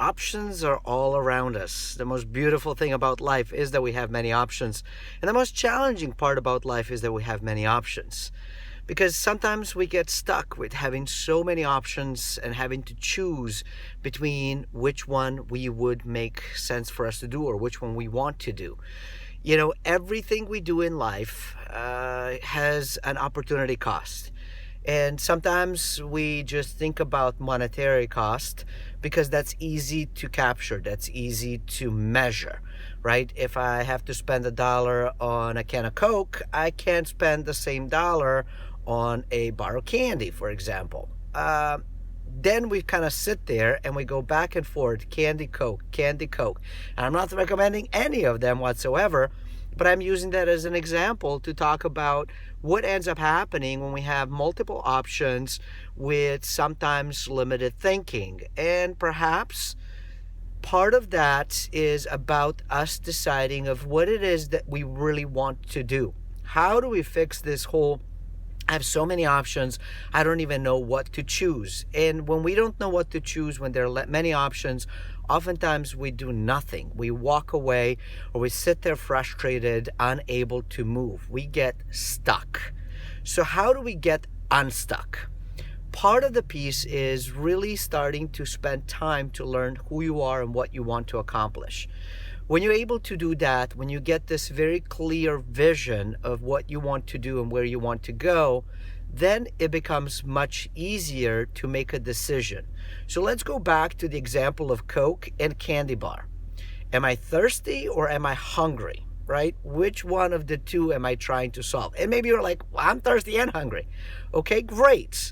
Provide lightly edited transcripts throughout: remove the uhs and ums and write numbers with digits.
Options are all around us. The most beautiful thing about life is that we have many options. And the most challenging part about life is that we have many options. Because sometimes we get stuck with having so many options and having to choose between which one we would make sense for us to do or which one we want to do. Everything we do in life has an opportunity cost. And sometimes we just think about monetary cost because that's easy to capture, that's easy to measure, right? If I have to spend $1 on a can of Coke, I can't spend the same dollar on a bar of candy, for example. Then we kind of sit there and we go back and forth, candy, Coke, candy, Coke. And I'm not recommending any of them whatsoever, but I'm using that as an example to talk about what ends up happening when we have multiple options with sometimes limited thinking. And perhaps part of that is about us deciding of what it is that we really want to do. How do we fix this whole I have so many options, I don't even know what to choose. And when we don't know what to choose, when there are many options, oftentimes we do nothing. We walk away or we sit there frustrated, unable to move. We get stuck. So how do we get unstuck? Part of the piece is really starting to spend time to learn who you are and what you want to accomplish. When you're able to do that, when you get this very clear vision of what you want to do and where you want to go, then it becomes much easier to make a decision. So let's go back to the example of Coke and candy bar. Am I thirsty or am I hungry, right? Which one of the two am I trying to solve? And maybe you're like, well, I'm thirsty and hungry. Okay, great.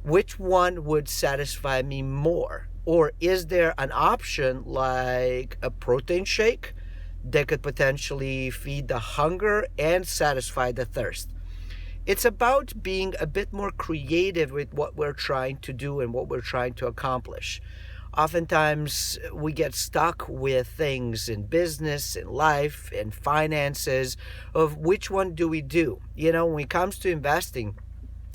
Which one would satisfy me more? Or is there an option like a protein shake that could potentially feed the hunger and satisfy the thirst? It's about being a bit more creative with what we're trying to do and what we're trying to accomplish. Oftentimes we get stuck with things in business, in life, in finances of which one do we do? When it comes to investing,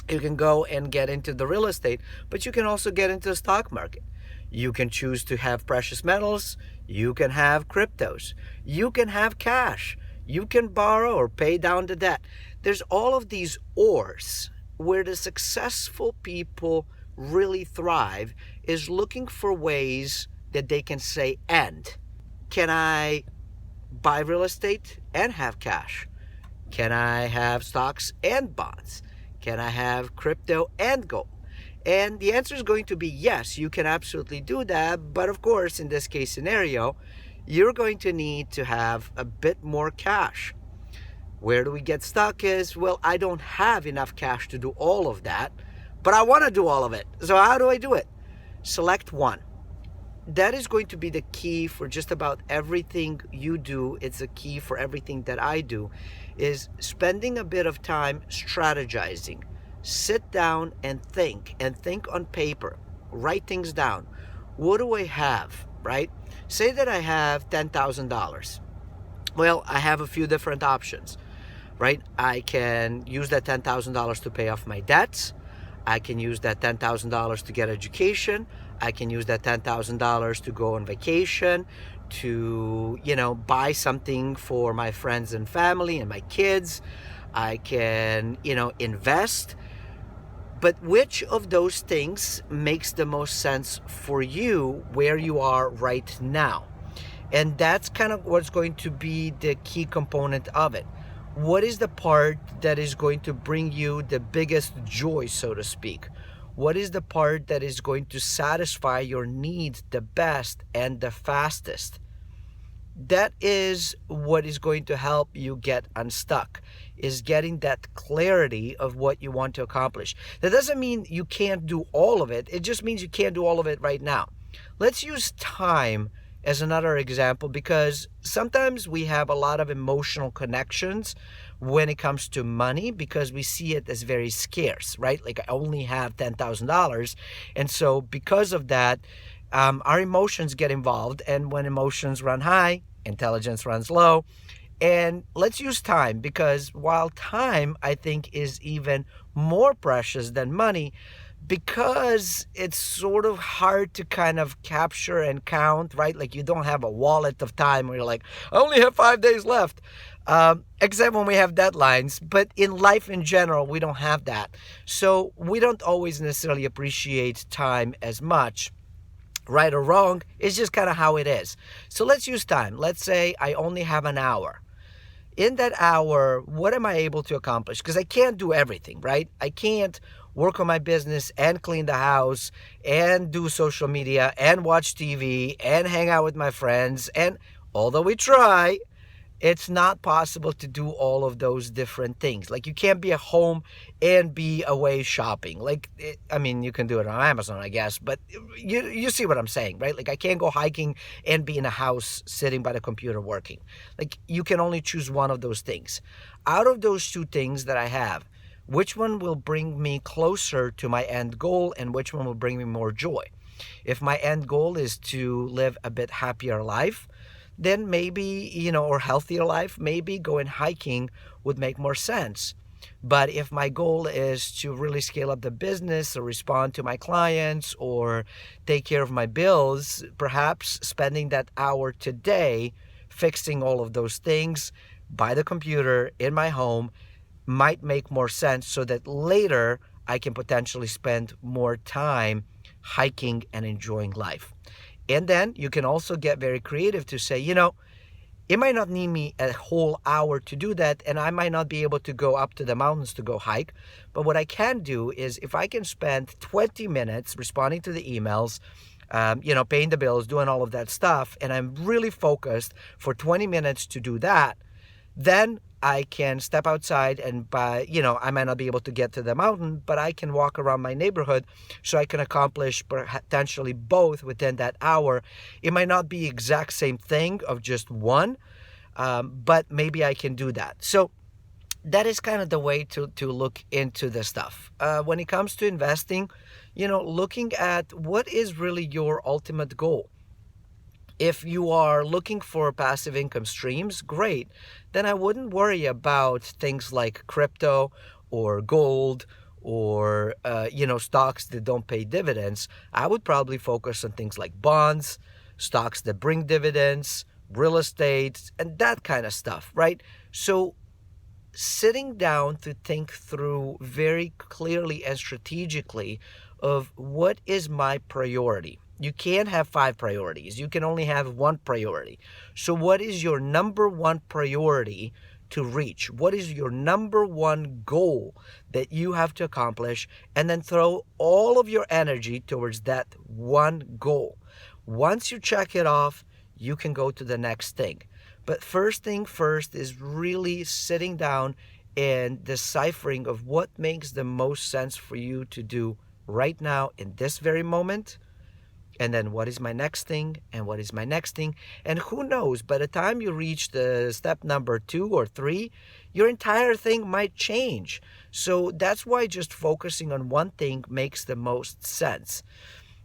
you can go and get into the real estate, but you can also get into the stock market. You can choose to have precious metals. You can have cryptos. You can have cash. You can borrow or pay down the debt. There's all of these ors where the successful people really thrive is looking for ways that they can say, and can I buy real estate and have cash? Can I have stocks and bonds? Can I have crypto and gold? And the answer is going to be yes, you can absolutely do that. But of course, in this case scenario, you're going to need to have a bit more cash. Where do we get stuck is, well, I don't have enough cash to do all of that, but I want to do all of it. So how do I do it? Select one. That is going to be the key for just about everything you do. It's a key for everything that I do, is spending a bit of time strategizing. Sit down and think on paper. Write things down. What do I have, right? Say that I have $10,000. Well, I have a few different options, right? I can use that $10,000 to pay off my debts. I can use that $10,000 to get education. I can use that $10,000 to go on vacation, to, buy something for my friends and family and my kids. I can, invest. But which of those things makes the most sense for you where you are right now? And that's kind of what's going to be the key component of it. What is the part that is going to bring you the biggest joy, so to speak? What is the part that is going to satisfy your needs the best and the fastest? That is what is going to help you get unstuck, is getting that clarity of what you want to accomplish. That doesn't mean you can't do all of it. It just means you can't do all of it right now. Let's use time as another example, because sometimes we have a lot of emotional connections when it comes to money because we see it as very scarce, right? Like I only have $10,000. And so because of that, our emotions get involved. And when emotions run high, intelligence runs low. And let's use time, because while time, I think, is even more precious than money, because it's sort of hard to kind of capture and count, right? Like you don't have a wallet of time where you're like, I only have 5 days left, except when we have deadlines. But in life in general, we don't have that. So we don't always necessarily appreciate time as much. Right or wrong, it's just kind of how it is. So let's use time. Let's say I only have an hour. In that hour, what am I able to accomplish? Because I can't do everything, right? I can't work on my business and clean the house and do social media and watch TV and hang out with my friends. And although we try, it's not possible to do all of those different things. Like you can't be at home and be away shopping. I mean, you can do it on Amazon, I guess, but you see what I'm saying, right? Like I can't go hiking and be in a house sitting by the computer working. Like you can only choose one of those things. Out of those two things that I have, which one will bring me closer to my end goal and which one will bring me more joy? If my end goal is to live a bit happier life, then maybe, or healthier life, maybe going hiking would make more sense. But if my goal is to really scale up the business or respond to my clients or take care of my bills, perhaps spending that hour today fixing all of those things by the computer in my home might make more sense so that later I can potentially spend more time hiking and enjoying life. And then you can also get very creative to say, it might not need me a whole hour to do that, and I might not be able to go up to the mountains to go hike. But what I can do is if I can spend 20 minutes responding to the emails, paying the bills, doing all of that stuff, and I'm really focused for 20 minutes to do that, then I can step outside and I might not be able to get to the mountain, but I can walk around my neighborhood so I can accomplish potentially both within that hour. It might not be exact same thing of just one, but maybe I can do that. So that is kind of the way to look into the stuff. When it comes to investing, looking at what is really your ultimate goal. If you are looking for passive income streams, great. Then I wouldn't worry about things like crypto or gold or, stocks that don't pay dividends. I would probably focus on things like bonds, stocks that bring dividends, real estate, and that kind of stuff, right? So sitting down to think through very clearly and strategically of what is my priority. You can't have 5 priorities. You can only have one priority. So what is your number one priority to reach? What is your number one goal that you have to accomplish? And then throw all of your energy towards that one goal. Once you check it off, you can go to the next thing. But first thing first is really sitting down and deciphering of what makes the most sense for you to do right now in this very moment. And then what is my next thing? And what is my next thing? And who knows, by the time you reach the step number 2 or 3, your entire thing might change. So that's why just focusing on one thing makes the most sense.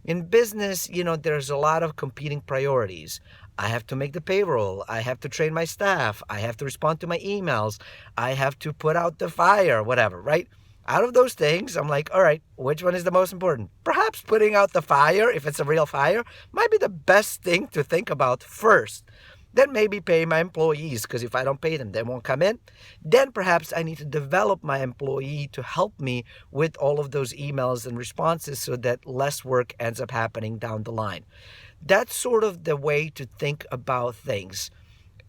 In business, there's a lot of competing priorities. I have to make the payroll. I have to train my staff. I have to respond to my emails. I have to put out the fire, whatever, right? Out of those things, I'm like, all right, which one is the most important? Perhaps putting out the fire, if it's a real fire, might be the best thing to think about first. Then maybe pay my employees, because if I don't pay them, they won't come in. Then perhaps I need to develop my employee to help me with all of those emails and responses so that less work ends up happening down the line. That's sort of the way to think about things.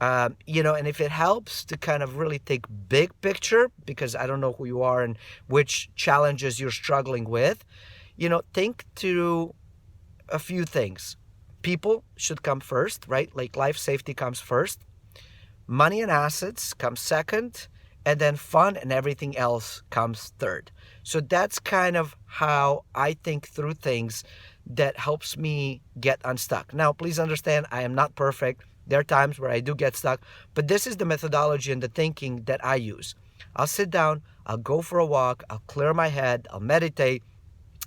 And if it helps to kind of really think big picture, because I don't know who you are and which challenges you're struggling with, think through a few things. People should come first, right? Like life safety comes first. Money and assets come second. And then fun and everything else comes third. So that's kind of how I think through things that helps me get unstuck. Now, please understand, I am not perfect. There are times where I do get stuck, but this is the methodology and the thinking that I use. I'll sit down, I'll go for a walk, I'll clear my head, I'll meditate,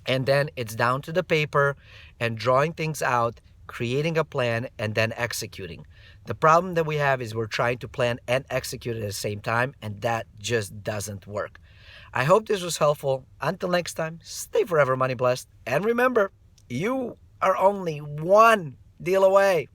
and then it's down to the paper and drawing things out, creating a plan, and then executing. The problem that we have is we're trying to plan and execute at the same time, and that just doesn't work. I hope this was helpful. Until next time, stay forever money blessed. And remember, you are only one deal away.